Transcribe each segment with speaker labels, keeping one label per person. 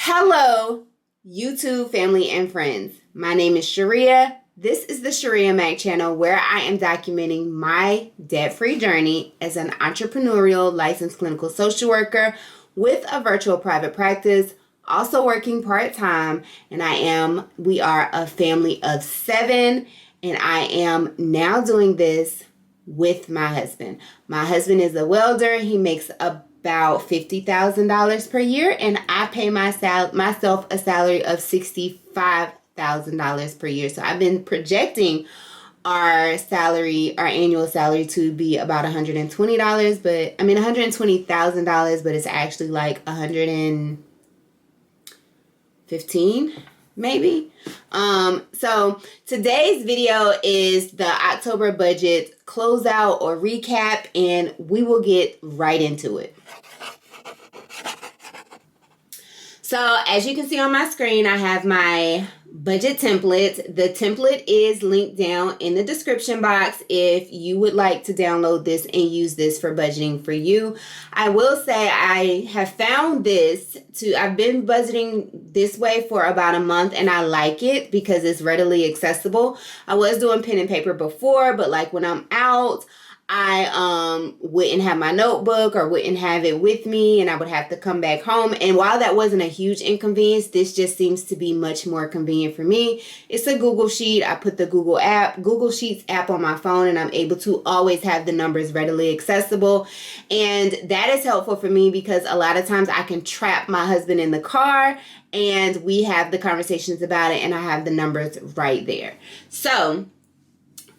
Speaker 1: Hello, YouTube family and friends. My name is Sharia. This is the Sharia Mac channel where I am documenting my debt-free journey as an entrepreneurial licensed clinical social worker with a virtual private practice, also working part-time, and we are a family of 7, and I am now doing this with my husband. My husband is a welder. He makes about $50,000 per year, and I pay myself a salary of $65,000 per year. So I've been projecting our annual salary to be about $120, $120,000, but it's actually like 115 maybe. So today's video is the October budget closeout or recap, and we will get right into it. So as you can see on my screen, I have my budget template. The template is linked down in the description box if you would like to download this and use this for budgeting for you. I will say I have found I've been budgeting this way for about a month, and I like it because it's readily accessible. I was doing pen and paper before, but like when I'm out, I wouldn't have my notebook or wouldn't have it with me, and I would have to come back home. And while that wasn't a huge inconvenience, this just seems to be much more convenient for me. It's a Google Sheet. I put the Google Sheets app on my phone, and I'm able to always have the numbers readily accessible. And that is helpful for me because a lot of times I can trap my husband in the car and we have the conversations about it, and I have the numbers right there. So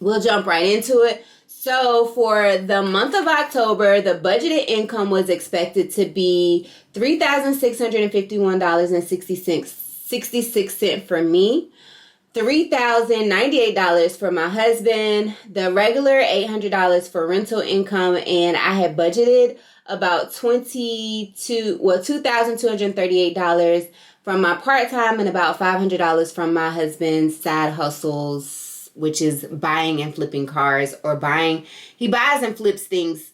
Speaker 1: we'll jump right into it. So for the month of October, the budgeted income was expected to be $3,651.66 for me, $3,098 for my husband, the regular $800 for rental income, and I had budgeted about $2,238 from my part-time and about $500 from my husband's side hustles, which is buying and flipping cars, he buys and flips things,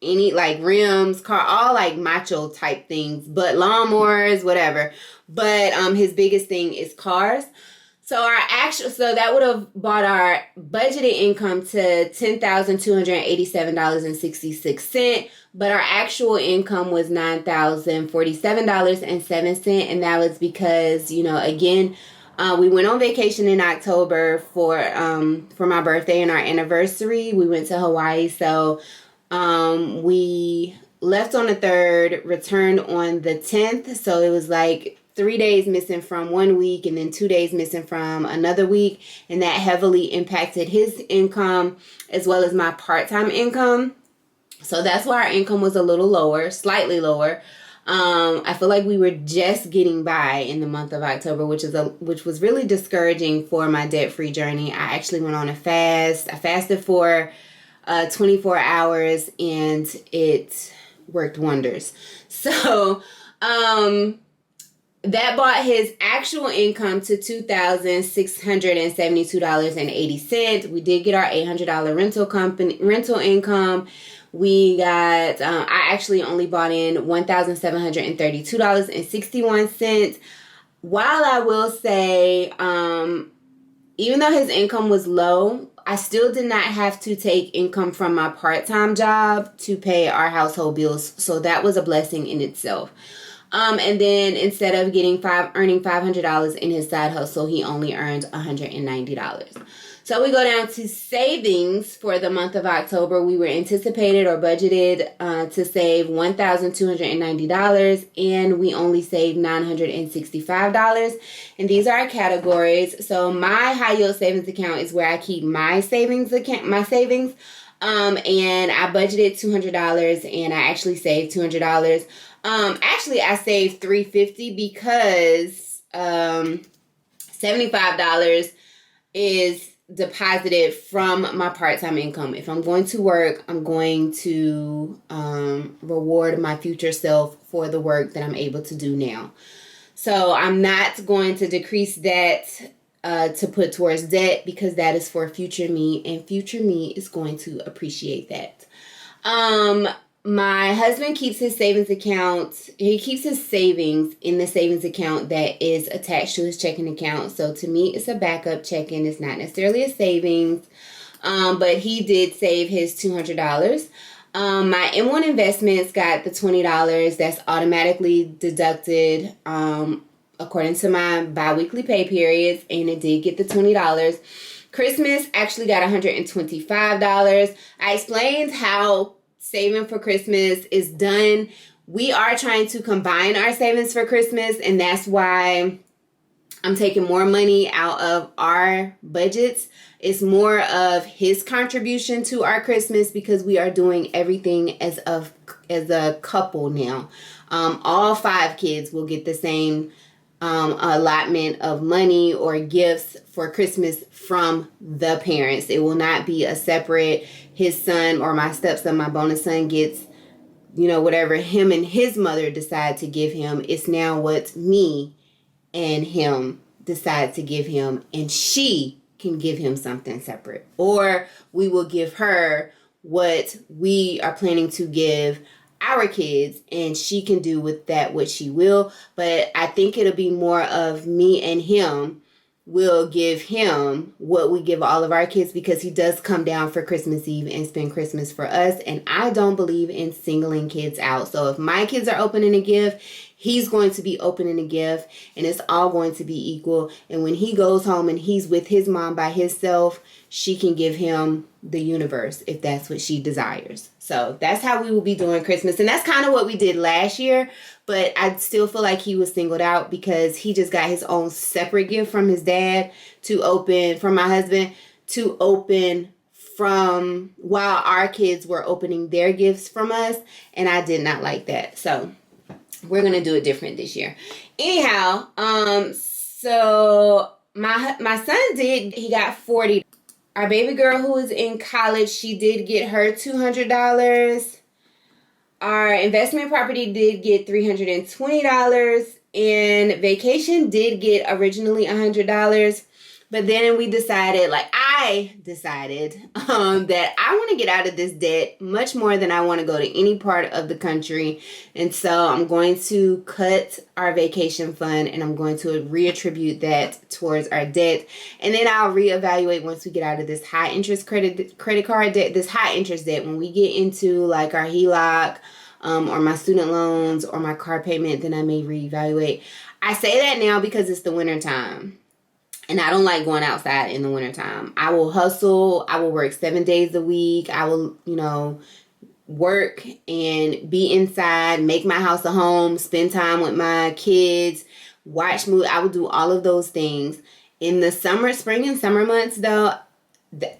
Speaker 1: like rims, all like macho type things, but lawnmowers, whatever. But his biggest thing is cars. So that would have brought our budgeted income to $10,287.66, but our actual income was $9,047.07, and that was because, again, we went on vacation in October for my birthday and our anniversary. We went to Hawaii. So we left on the 3rd, returned on the 10th. So it was like 3 days missing from 1 week and then 2 days missing from another week. And that heavily impacted his income as well as my part-time income. So that's why our income was a little lower, slightly lower. I feel like we were just getting by in the month of October, which was really discouraging for my debt-free journey. I actually went on a fast. I fasted for 24 hours, and it worked wonders. So that brought his actual income to $2,672.80. We did get our $800 rental income. We got, I actually only bought in $1,732.61. While I will say, even though his income was low, I still did not have to take income from my part-time job to pay our household bills. So that was a blessing in itself. And then instead of earning $500 in his side hustle, he only earned $190. So we go down to savings for the month of October. We were anticipated or budgeted to save $1,290, and we only saved $965. And these are our categories. So my high yield savings account is where I keep my savings. And I budgeted $200, and I actually saved $200. Actually, I saved $350 because $75 is deposited from my part-time income. If I'm going to work, I'm going to reward my future self for the work that I'm able to do now. So I'm not going to decrease that to put towards debt because that is for future me, and future me is going to appreciate that. My husband keeps his savings account. He keeps his savings in the savings account that is attached to his checking account. So to me, it's a backup checking. It's not necessarily a savings. But he did save his $200. My M1 investments got the $20 that's automatically deducted according to my biweekly pay periods, and it did get the $20. Christmas actually got $125. I explained how saving for Christmas is done. We are trying to combine our savings for Christmas, and that's why I'm taking more money out of our budgets. It's more of his contribution to our Christmas because we are doing everything as a couple now. All 5 kids will get the same allotment of money or gifts for Christmas from the parents. It will not be a separate, his son or my stepson, my bonus son gets, whatever him and his mother decide to give him. It's now what me and him decide to give him, and she can give him something separate. Or we will give her what we are planning to give our kids, and she can do with that what she will. But I think it'll be more of me and him will give him what we give all of our kids, because he does come down for Christmas Eve and spend Christmas for us. And I don't believe in singling kids out. So if my kids are opening a gift, he's going to be opening a gift, and it's all going to be equal. And when he goes home and he's with his mom by himself, she can give him the universe if that's what she desires. So that's how we will be doing Christmas. And that's kind of what we did last year. But I still feel like he was singled out because he just got his own separate gift from his dad to open, from my husband, to open from while our kids were opening their gifts from us. And I did not like that. So we're going to do it different this year. Anyhow, so my son he got $40. Our baby girl who is in college, she did get her $200. Our investment property did get $320. And vacation did get originally $100. But then I decided that I want to get out of this debt much more than I want to go to any part of the country. And so I'm going to cut our vacation fund, and I'm going to reattribute that towards our debt. And then I'll reevaluate once we get out of this high interest credit card debt, this high interest debt. When we get into like our HELOC or my student loans or my car payment, then I may reevaluate. I say that now because it's the winter time. And I don't like going outside in the wintertime. I will hustle. I will work 7 days a week. I will, work and be inside, make my house a home, spend time with my kids, watch movies. I will do all of those things. In the spring and summer months, though, there's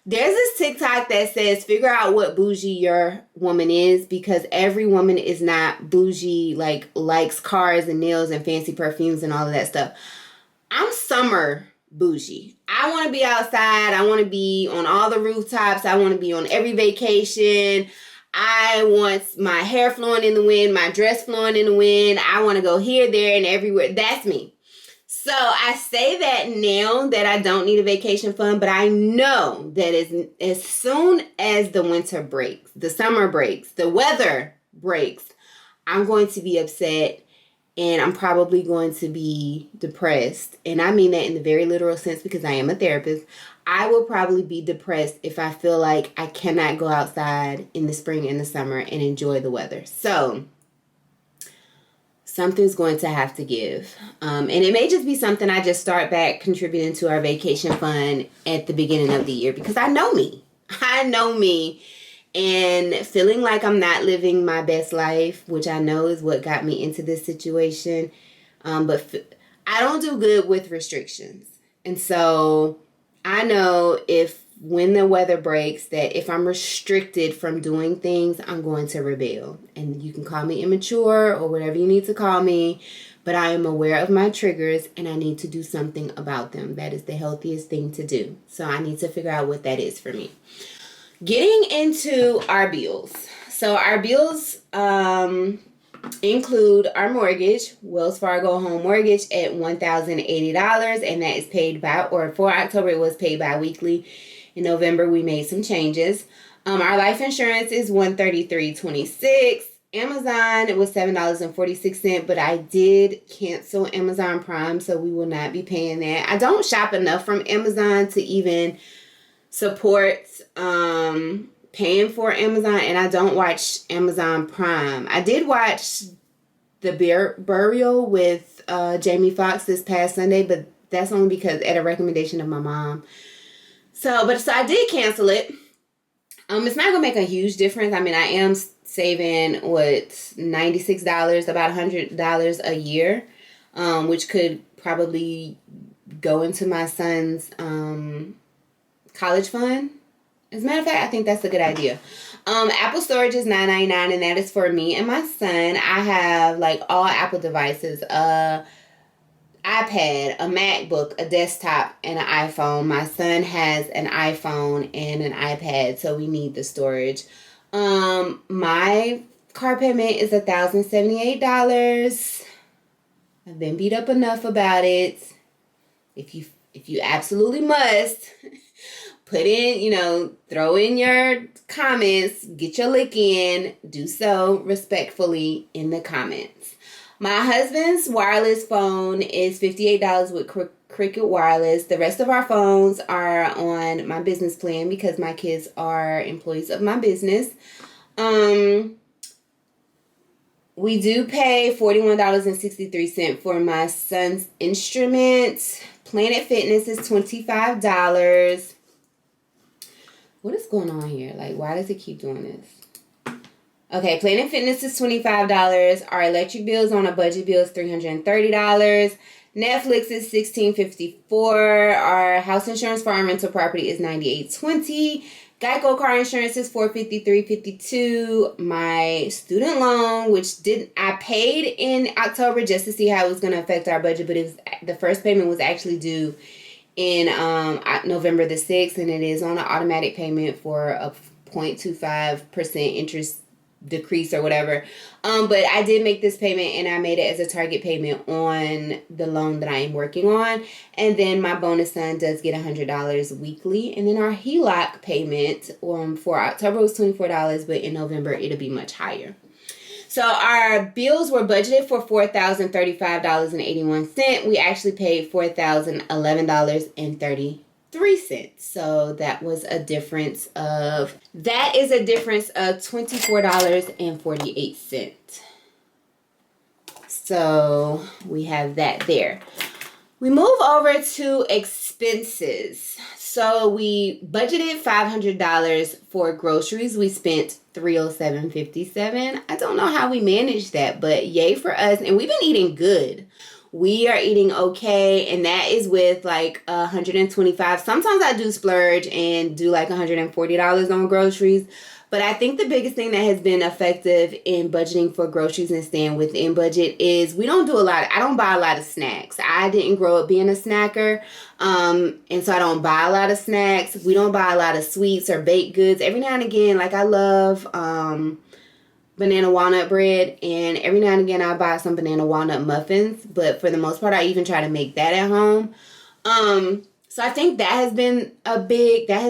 Speaker 1: this TikTok that says, figure out what bougie your woman is, because every woman is not bougie, likes cars and nails and fancy perfumes and all of that stuff. I'm summer bougie. I want to be outside. I want to be on all the rooftops. I want to be on every vacation. I want my hair flowing in the wind, my dress flowing in the wind. I want to go here, there, and everywhere. That's me. So I say that now that I don't need a vacation fund, but I know that as soon as the winter breaks, the summer breaks, the weather breaks, I'm going to be upset. And I'm probably going to be depressed. And I mean that in the very literal sense because I am a therapist. I will probably be depressed if I feel like I cannot go outside in the spring and the summer and enjoy the weather. So something's going to have to give. And it may just be something I just start back contributing to our vacation fund at the beginning of the year, because I know me. And feeling like I'm not living my best life, which I know is what got me into this situation. But I don't do good with restrictions. And so I know when the weather breaks, that if I'm restricted from doing things, I'm going to rebel. And you can call me immature or whatever you need to call me. But I am aware of my triggers and I need to do something about them. That is the healthiest thing to do. So I need to figure out what that is for me. Getting into our bills. So our bills include our mortgage, Wells Fargo home mortgage at $1,080, and that is paid for October it was paid bi-weekly. In November we made some changes. Our life insurance is $133.26. Amazon, it was $7.46, but I did cancel Amazon Prime, so we will not be paying that. I don't shop enough from Amazon to even support paying for Amazon, and I don't watch Amazon Prime. I did watch The Burial with Jamie Foxx this past Sunday, but that's only because at a recommendation of my mom. So I did cancel it. It's not gonna make a huge difference. I mean, I am saving $96, about $100 a year, which could probably go into my son's college fund. As a matter of fact, I think that's a good idea. Apple storage is $9.99, and that is for me and my son. I have like all Apple devices, iPad, a MacBook, a desktop, and an iPhone. My son has an iPhone and an iPad, so we need the storage. My car payment is $1,078. I've been beat up enough about it. If you absolutely must, put in, throw in your comments, get your lick in, do so respectfully in the comments. My husband's wireless phone is $58 with Cricket Wireless. The rest of our phones are on my business plan because my kids are employees of my business. We do pay $41.63 for my son's instruments. Planet Fitness is $25. What is going on here? Like, why does it keep doing this? Okay, Planet Fitness is $25. Our electric bills on a budget bill is $330. Netflix is $16.54. Our house insurance for our rental property is $98.20. Geico car insurance is $453.52. My student loan, which I paid in October just to see how it was going to affect our budget, but the first payment was actually due in November the 6th, and it is on an automatic payment for a 0.25% interest decrease or whatever. But I did make this payment, and I made it as a target payment on the loan that I am working on. And then my bonus son does get $100 weekly. And then our HELOC payment for October was $24, but in November it'll be much higher. So our bills were budgeted for $4,035.81. We actually paid $4,011.33. So that is a difference of $24.48. So we have that there. We move over to expenses. So we budgeted $500 for groceries. We spent $307.57. I don't know how we managed that, but yay for us. And we've been eating good. We are eating okay, and that is with like $125. Sometimes I do splurge and do like $140 on groceries. But I think the biggest thing that has been effective in budgeting for groceries and staying within budget is I don't buy a lot of snacks. I didn't grow up being a snacker, and so I don't buy a lot of snacks. We don't buy a lot of sweets or baked goods. Every now and again, like I love banana walnut bread, and every now and again I'll buy some banana walnut muffins, but for the most part I even try to make that at home. So I think that has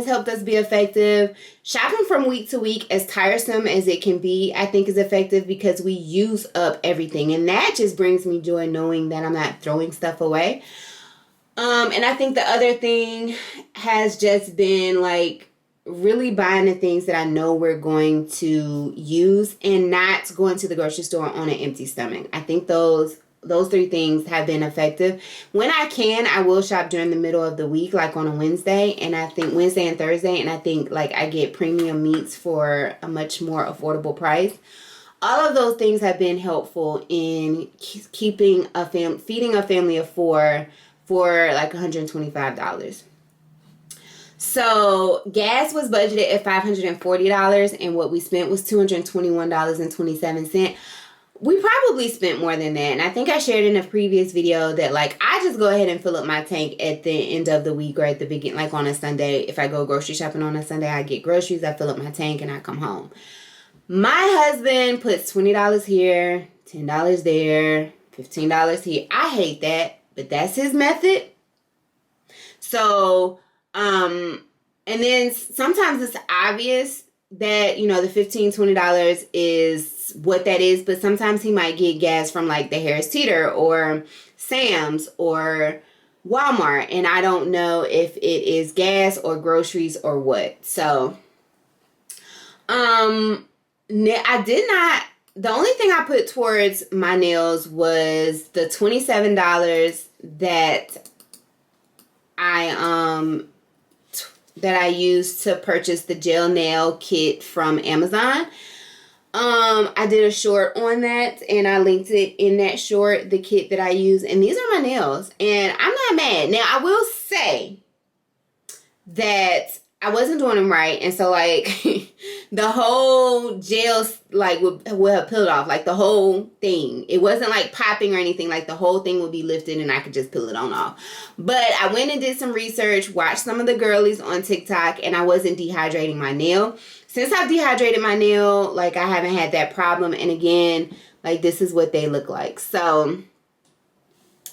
Speaker 1: helped us be effective. Shopping from week to week, as tiresome as it can be, I think is effective because we use up everything, and that just brings me joy knowing that I'm not throwing stuff away. And I think the other thing has just been like really buying the things that I know we're going to use and not going to the grocery store on an empty stomach. I think those three things have been effective. When I can, I will shop during the middle of the week, like on a Wednesday, and I think Wednesday and Thursday, and I think like I get premium meats for a much more affordable price. All of those things have been helpful in feeding a family of four for like $125. So gas was budgeted at $540, and what we spent was $221.27. We probably spent more than that, and I think I shared in a previous video that like I just go ahead and fill up my tank at the end of the week or at the beginning, like on a Sunday. If I go grocery shopping on a Sunday, I get groceries, I fill up my tank, and I come home. My husband puts $20 here, $10 there, $15 here. I hate that, but that's his method. So, and then sometimes it's obvious that, you know, the $15-$20 is what that is, but sometimes he might get gas from like the Harris Teeter or Sam's or Walmart, and I don't know if it is gas or groceries or what. So I did not, the only thing I put towards my nails was the $27 that I used to purchase the gel nail kit from Amazon. I did a short on that, and I linked it in that short, the kit that I use, and these are my nails, and I'm not mad. Now, I will say that I wasn't doing them right, and so, like, the whole gel, like, would have peeled off, like, the whole thing. It wasn't, like, popping or anything. Like, the whole thing would be lifted, and I could just peel it on off. But I went and did some research, watched some of the girlies on TikTok, and I wasn't dehydrating my nail. Since I've dehydrated my nail, like, I haven't had that problem. And again, like, this is what they look like. So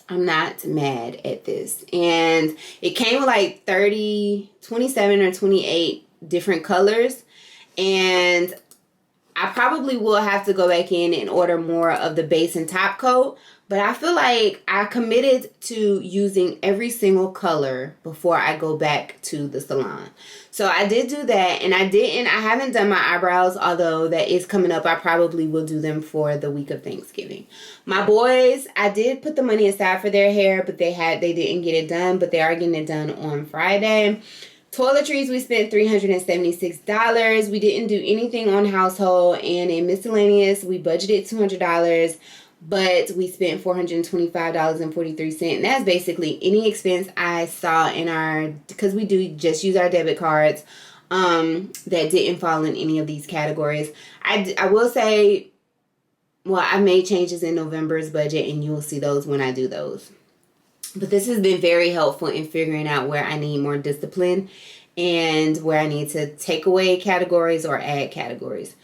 Speaker 1: I'm not mad at this. And it came with like 27 or 28 different colors. And I probably will have to go back in and order more of the base and top coat. But I feel like I committed to using every single color before I go back to the salon. So I did do that, and I haven't done my eyebrows, although that is coming up. I probably will do them for the week of Thanksgiving. My boys, I did put the money aside for their hair, but they didn't get it done, but they are getting it done on Friday. Toiletries, we spent $376. We didn't do anything on household, and in miscellaneous, we budgeted $200. But we spent $425.43. And that's basically any expense I saw in because we do just use our debit cards, that didn't fall in any of these categories. I will say, well, I made changes in November's budget, and you'll see those when I do those. But this has been very helpful in figuring out where I need more discipline and where I need to take away categories or add categories.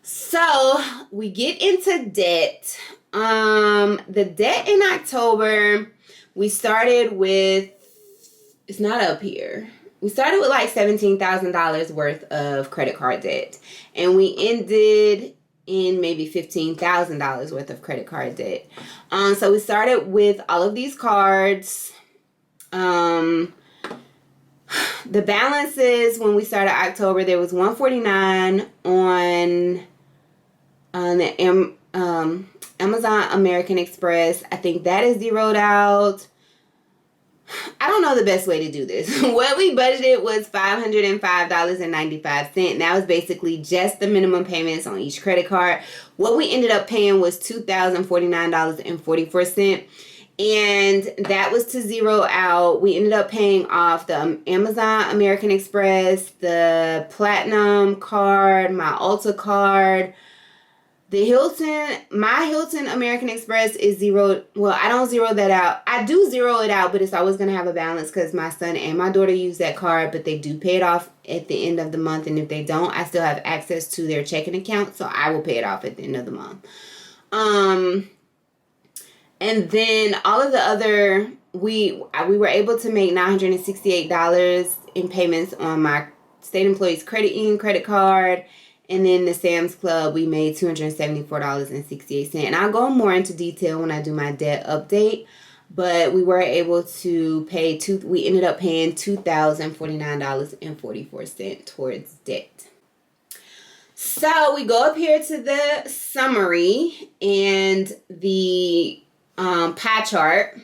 Speaker 1: So we get into debt. The debt in October, we started with, it's not up here. We started with like $17,000 worth of credit card debt, and we ended in maybe $15,000 worth of credit card debt. So we started with all of these cards. The balances when we started October, there was $149 on the Amazon American Express. I think that is zeroed out. I don't know the best way to do this. What we budgeted was $505.95. And that was basically just the minimum payments on each credit card. What we ended up paying was $2,049.44. And that was to zero out. We ended up paying off the Amazon American Express, the Platinum card, my Ulta card, the my Hilton American Express is zeroed. Well, I don't zero that out. I do zero it out, but it's always going to have a balance because my son and my daughter use that card, but they do pay it off at the end of the month. And if they don't, I still have access to their checking account, so I will pay it off at the end of the month. And then all of the other, we were able to make $968 in payments on my state employees credit union credit card. And then the Sam's Club, we made $274.68. And I'll go more into detail when I do my debt update. But we were able to pay, we ended up paying $2,049.44 towards debt. So we go up here to the summary and the pie chart.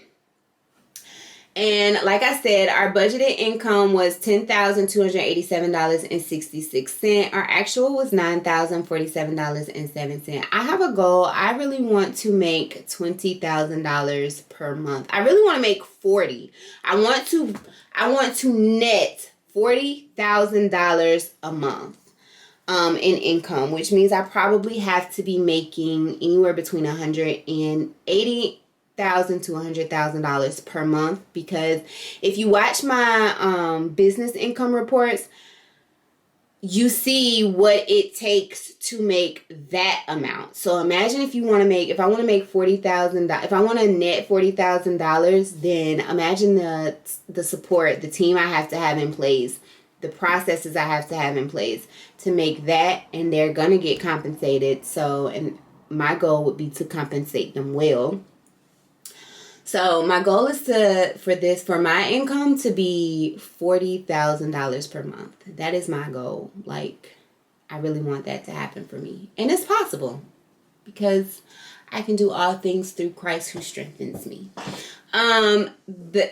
Speaker 1: And like I said, our budgeted income was $10,287.66. Our actual was $9,047.07. I have a goal. I really want to make $20,000 per month. I really want to make 40. I want to net $40,000 a month in income, which means I probably have to be making anywhere between $180,000 to $100,000 per month, because if you watch my business income reports, you see what it takes to make that amount. So imagine if I want to make $40,000, if I want to net $40,000, then imagine the support, the team I have to have in place the processes I have to have in place to make that, and they're going to get compensated. So, and my goal would be to compensate them well. So my goal is for my income to be $40,000 per month. That is my goal. Like, I really want that to happen for me. And it's possible because I can do all things through Christ who strengthens me. So the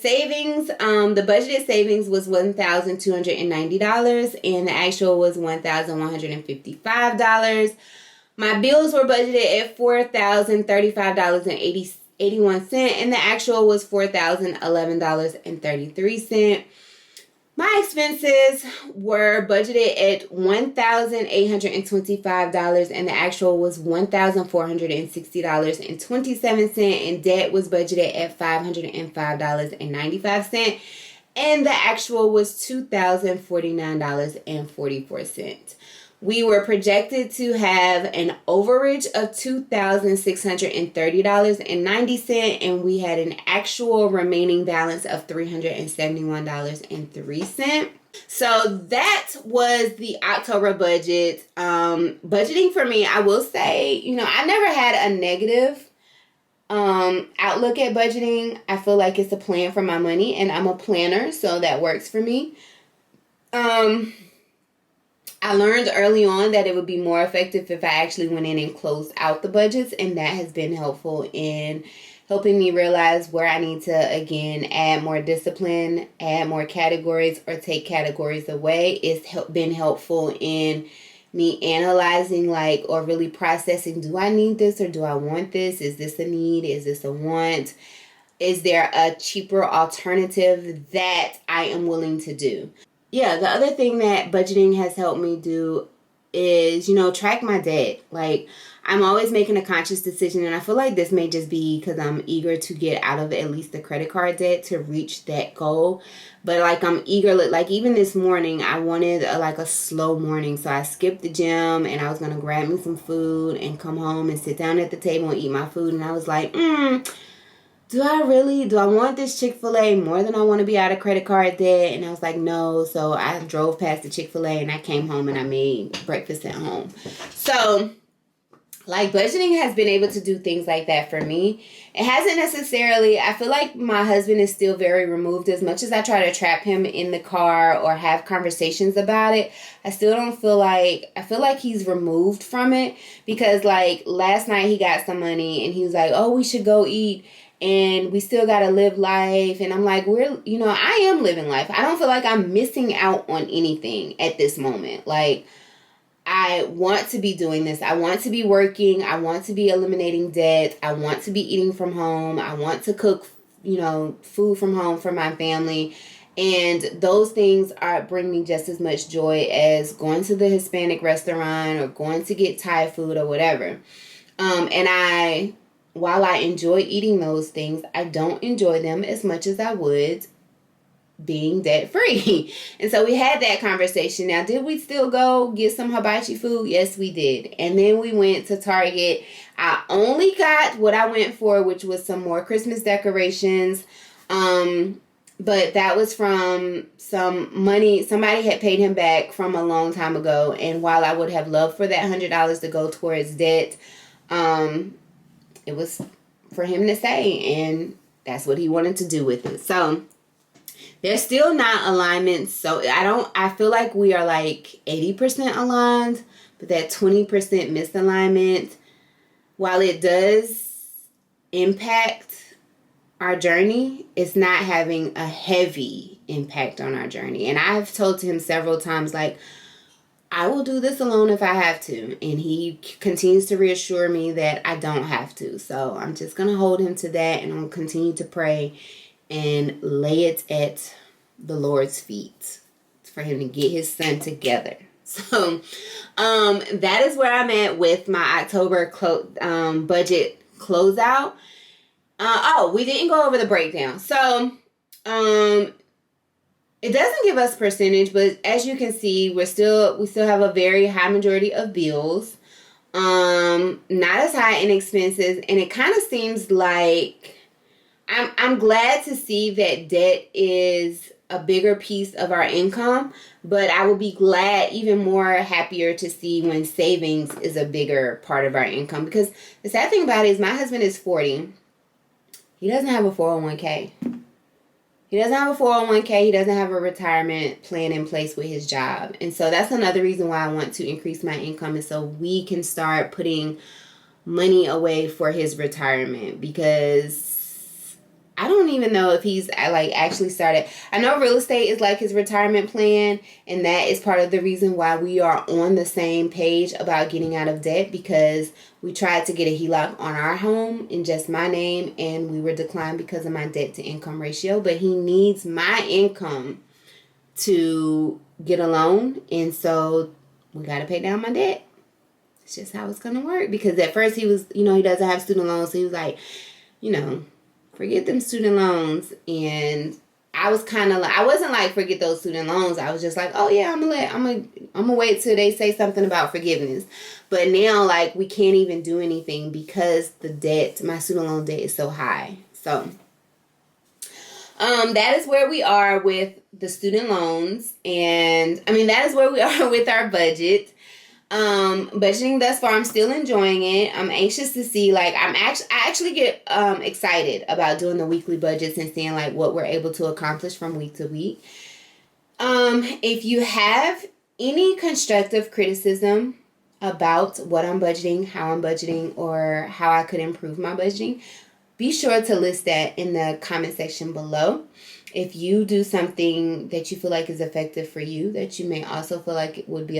Speaker 1: savings, the budgeted savings was $1,290 and the actual was $1,155. My bills were budgeted at $4,035.81 and the actual was $4,011.33. My expenses were budgeted at $1,825 and the actual was $1,460.27, and debt was budgeted at $505.95 and the actual was $2,049.44. We were projected to have an overage of $2,630.90, and we had an actual remaining balance of $371.03. So that was the October budget. Budgeting for me, I will say, I never had a negative outlook at budgeting. I feel like it's a plan for my money, and I'm a planner, so that works for me. I learned early on that it would be more effective if I actually went in and closed out the budgets, and that has been helpful in helping me realize where I need to, again, add more discipline, add more categories, or take categories away. It's been helpful in me analyzing, or really processing, do I need this or do I want this? Is this a need? Is this a want? Is there a cheaper alternative that I am willing to do? Yeah, the other thing that budgeting has helped me do is, track my debt. I'm always making a conscious decision, and I feel like this may just be because I'm eager to get out of at least the credit card debt to reach that goal. But I'm eager, even this morning, I wanted a slow morning. So I skipped the gym and I was going to grab me some food and come home and sit down at the table and eat my food. And I was like, do I want this Chick-fil-A more than I want to be out of credit card debt? And I was like, no. So I drove past the Chick-fil-A and I came home and I made breakfast at home. So, budgeting has been able to do things like that for me. It hasn't necessarily, I feel like my husband is still very removed. As much as I try to trap him in the car or have conversations about it, I still don't feel I feel like he's removed from it. Because, last night he got some money and he was like, oh, we should go eat. And we still got to live life. And I'm like, I am living life. I don't feel like I'm missing out on anything at this moment. I want to be doing this. I want to be working. I want to be eliminating debt. I want to be eating from home. I want to cook, food from home for my family. And those things bring me just as much joy as going to the Hispanic restaurant or going to get Thai food or whatever. While I enjoy eating those things, I don't enjoy them as much as I would being debt-free. And so we had that conversation. Now, did we still go get some hibachi food? Yes, we did. And then we went to Target. I only got what I went for, which was some more Christmas decorations. But that was from some money somebody had paid him back from a long time ago. And while I would have loved for that $100 to go towards debt, it was for him to say, and that's what he wanted to do with it. So there's still not alignment. So I feel like we are 80% aligned, but that 20% misalignment, while it does impact our journey, it's not having a heavy impact on our journey. And I've told him several times, I will do this alone if I have to. And he continues to reassure me that I don't have to. So I'm just going to hold him to that, and I'll continue to pray and lay it at the Lord's feet for him to get his son together. So that is where I'm at with my October budget closeout. We didn't go over the breakdown. So it doesn't give us percentage, but as you can see, we still have a very high majority of bills. Not as high in expenses, and it kind of seems like I'm glad to see that debt is a bigger piece of our income, but I would be glad, even more happier to see when savings is a bigger part of our income. Because the sad thing about it is my husband is 40. He doesn't have a 401k. He doesn't have a 401k. He doesn't have a retirement plan in place with his job. And so that's another reason why I want to increase my income, is so we can start putting money away for his retirement, because I don't even know if he's like actually started. I know real estate is like his retirement plan, and that is part of the reason why we are on the same page about getting out of debt, because we tried to get a HELOC on our home in just my name, and we were declined because of my debt to income ratio. But he needs my income to get a loan, and so we got to pay down my debt. It's just how it's going to work, because at first he was, he doesn't have student loans, so he was like, forget them student loans. And I was kind of like, I wasn't like, forget those student loans. I was just like, oh yeah, I'm gonna wait till they say something about forgiveness. But now, like, we can't even do anything because the debt, my student loan debt, is so high. So that is where we are with the student loans, and that is where we are with our budget. Budgeting thus far, I'm still enjoying it. I'm anxious to see, like, I actually get excited about doing the weekly budgets and seeing like what we're able to accomplish from week to week. If you have any constructive criticism about what I'm budgeting, how I'm budgeting, or how I could improve my budgeting, be sure to list that in the comment section below. If you do something that you feel like is effective for you, that you may also feel like it would be